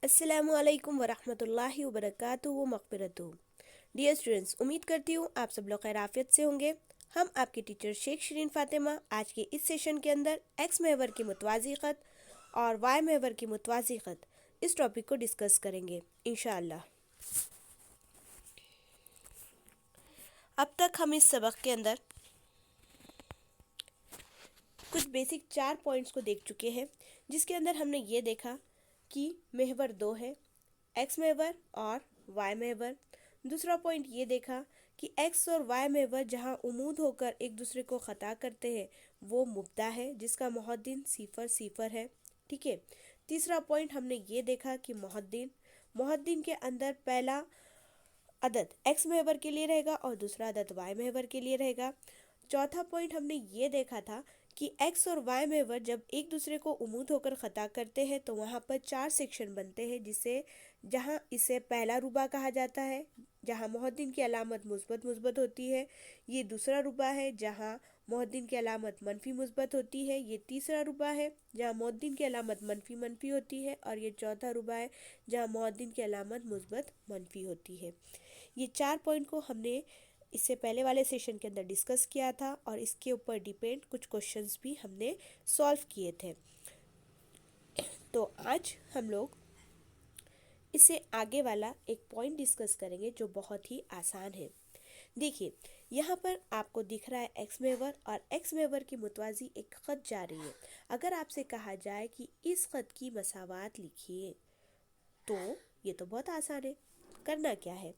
अस्सलामु अलैकुम वरहमतुल्लाहि वबरकातुहू व मग़फ़िरतुहू। डियर स्टूडेंट्स, उम्मीद करती हूँ आप सब लोग खैरियत से होंगे। हम आपके टीचर शेख शिरीन फ़ातिमा आज के इस सेशन के अंदर एक्स महवर की मुतवाज़ी ख़त और वाई महवर की मुतवाज़ी ख़त इस टॉपिक को डिस्कस करेंगे इंशाअल्लाह। अब तक हम इस सबक के अंदर कुछ बेसिक 4 पॉइंट्स को देख चुके हैं, जिसके अंदर हमने ये देखा कि महवर दो है, एक्स महवर और वाई महवर। दूसरा पॉइंट ये देखा कि एक्स और वाई महवर जहाँ उमूद होकर एक दूसरे को ख़ता करते हैं वो मुब्दा है, जिसका मुहद्दिन सिफर सिफर है। ठीक है। तीसरा पॉइंट हमने ये देखा कि मुहद्दिन के अंदर पहला अदद एक्स महवर के लिए रहेगा और दूसरा अदद वाई महवर के लिए रहेगा। चौथा पॉइंट हमने ये देखा था कि एक्स और वाई महवर जब एक दूसरे को उमूद होकर ख़ता करते हैं तो वहाँ पर 4 सेक्शन बनते हैं, जहाँ इसे पहला रुबा कहा जाता है, जहाँ मुहद्दिन की अलामत मुस्बत मुस्बत होती है। ये दूसरा रुबा है जहाँ मुहद्दिन की अलामत मनफी मुस्बत होती है। ये तीसरा रुबा है जहाँ मुहद्दिन की अलामत मनफी मनफी होती है, और ये चौथा रुबा है जहाँ मुहद्दिन की अलामत मुस्बत मनफी होती है। ये 4 पॉइंट को हमने इससे पहले वाले सेशन के अंदर डिस्कस किया था और इसके ऊपर डिपेंड कुछ क्वेश्चंस भी हमने सॉल्व किए थे। तो आज हम लोग इससे आगे वाला एक पॉइंट डिस्कस करेंगे जो बहुत ही आसान है। देखिए, यहाँ पर आपको दिख रहा है एक्स महवर, और एक्स महवर की मुतवाज़ी एक ख़त जा रही है। अगर आपसे कहा जाए कि इस ख़त की मसावात लिखिए, तो ये तो बहुत आसान है। करना क्या है?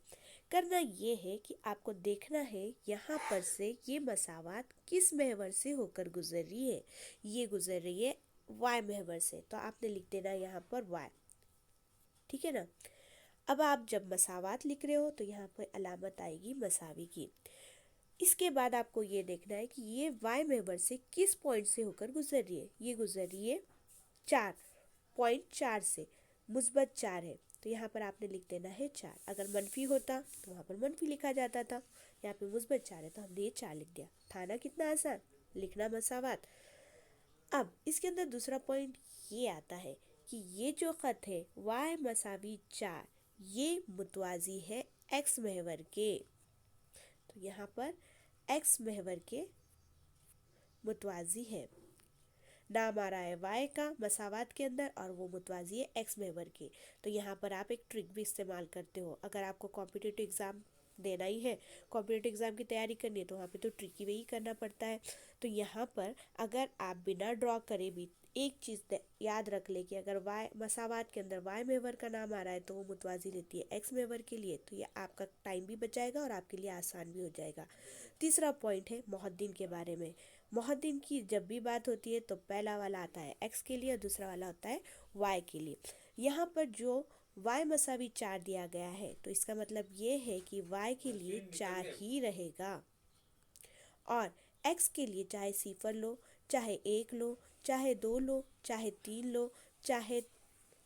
करना ये है कि आपको देखना है यहाँ पर से ये मसावात किस महवर से होकर गुजर रही है। ये गुजर रही है वाई महवर से, तो आपने लिख देना यहाँ पर वाई। ठीक है ना। अब आप जब मसावात लिख रहे हो तो यहाँ पर अलामत आएगी मसावी की। इसके बाद आपको ये देखना है कि ये वाई महवर से किस पॉइंट से होकर गुजर रही है। ये गुजर रही है 4.4 से, मुस्बत 4 है, तो यहाँ पर आपने लिख देना है 4। अगर मनफी होता तो वहाँ पर मनफी लिखा जाता था, यहाँ पे मुस्बत 4 है तो हमने ये 4 लिख दिया। था ना कितना आसान लिखना मसावात। अब इसके अंदर दूसरा पॉइंट ये आता है कि ये जो ख़त है वाई मसावी 4, ये मुतवाज़ी है एक्स महवर के। तो यहाँ पर एक्स महवर के मुतवाज़ी है। नाम आ रहा है वाई का मसावात के अंदर और वो मुतवाज़ी है एक्स महवर के। तो यहाँ पर आप एक ट्रिक भी इस्तेमाल करते हो। अगर आपको कॉम्पिटिटिव एग्ज़ाम देना ही है, कॉम्पिटिटिव एग्ज़ाम की तैयारी करनी है, तो वहाँ पे तो ट्रिकी वे ही करना पड़ता है। तो यहाँ पर अगर आप बिना ड्रॉ करे भी एक चीज़ याद रख ले कि अगर वाई मसावात के अंदर वाई महवर का नाम आ रहा है तो वो मुतवाज़ी लेती है एक्स महवर के लिए, तो ये आपका टाइम भी बचाएगा और आपके लिए आसान भी हो जाएगा। तीसरा पॉइंट है मुहद्दिन के बारे में। मुहद्दिन की जब भी बात होती है तो पहला वाला आता है एक्स के लिए और दूसरा वाला होता है वाई के लिए। यहाँ पर जो वाई मसावी 4 दिया गया है तो इसका मतलब ये है कि वाई के लिए 4 ही रहेगा, और एक्स के लिए चाहे सिफर लो, चाहे 1 लो, चाहे 2 लो, चाहे 3 लो, चाहे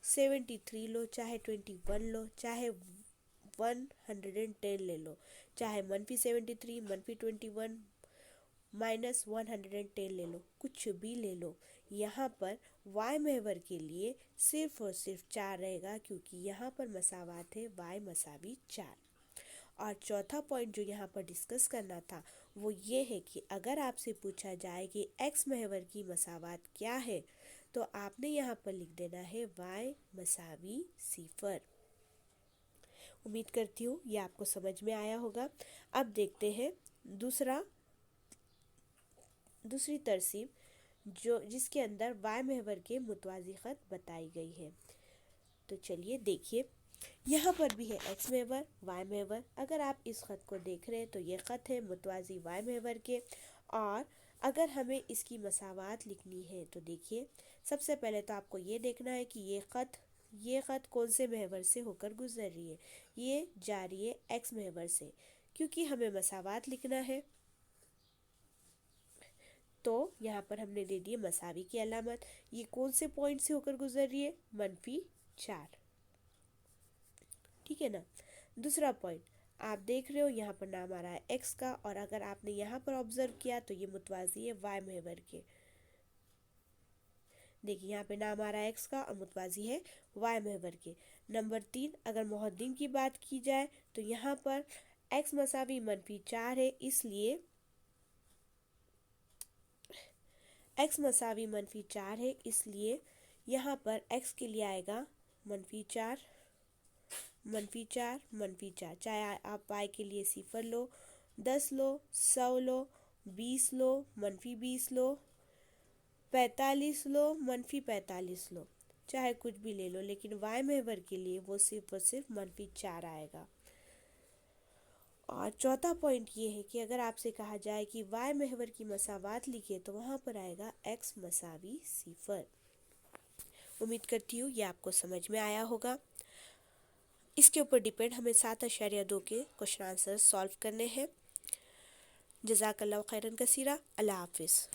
73 लो, चाहे 21 लो, चाहे 110 ले लो, चाहे मनफी 73, मनफी 21, -110 ले लो, कुछ भी ले लो। यहाँ पर वाई महवर के लिए सिर्फ और सिर्फ 4 रहेगा, क्योंकि यहाँ पर मसावात है वाई मसावी 4। और चौथा पॉइंट जो यहाँ पर डिस्कस करना था वो ये है कि अगर आपसे पूछा जाए कि एक्स महवर की मसावात क्या है, तो आपने यहाँ पर लिख देना है वाई मसावी सिफर। उम्मीद करती हूँ ये आपको समझ में आया होगा। अब देखते हैं दूसरी तरसीब जिसके अंदर वाई महवर के मुतवाज़ी ख़त बताई गई है। तो चलिए देखिए, यहाँ पर भी है एक्स महवर वाई महवर। अगर आप इस ख़त को देख रहे हैं तो ये ख़त है मुतवाज़ी वाई महवर के, और अगर हमें इसकी मसावात लिखनी है तो देखिए, सबसे पहले तो आपको ये देखना है कि ये ख़त कौन से महवर से होकर गुजर रही है। ये जा रही है एक्स महवर से, क्योंकि हमें मसावात लिखना है तो यहाँ पर हमने दे दिए मसावी की अलामत। ये कौन से पॉइंट से होकर गुजर रही है? मनफी 4। ठीक है ना। दूसरा पॉइंट आप देख रहे हो यहाँ पर नाम आ रहा है एक्स का, और अगर आपने यहाँ पर ऑब्जर्व किया तो ये मुतवाज़ी है वाई महवर के। دیکھیے یہاں پہ نام آ رہا ہے ایکس کا اور متوازی ہے وائی محور کے۔ نمبر 3 اگر محدث کی بات کی جائے تو یہاں پر ایکس مساوی -4 ہے، اس لیے ایکس مساوی -4 ہے، اس لیے یہاں پر ایکس کے لیے آئے گا -4 -4 -4، چاہے آپ وائی کے لیے 0 لو، 10 لو، 100 لو، 20 لو، -20 لو، 45 لو، -45 لو، چاہے کچھ بھی لے لو، لیکن وائی محور کے لیے وہ صرف اور صرف -4 آئے گا۔ اور چوتھا پوائنٹ یہ ہے کہ اگر آپ سے کہا جائے کہ وائی محور کی مساوات لکھے تو وہاں پر آئے گا ایکس مساوی 0۔ امید کرتی ہوں یہ آپ کو سمجھ میں آیا ہوگا۔ اس کے اوپر ڈیپینڈ ہمیں 7.2 کے کوشچن آنسر سالو کرنے ہیں۔ جزاک اللہ خیرن کثیرہ۔ اللہ حافظ۔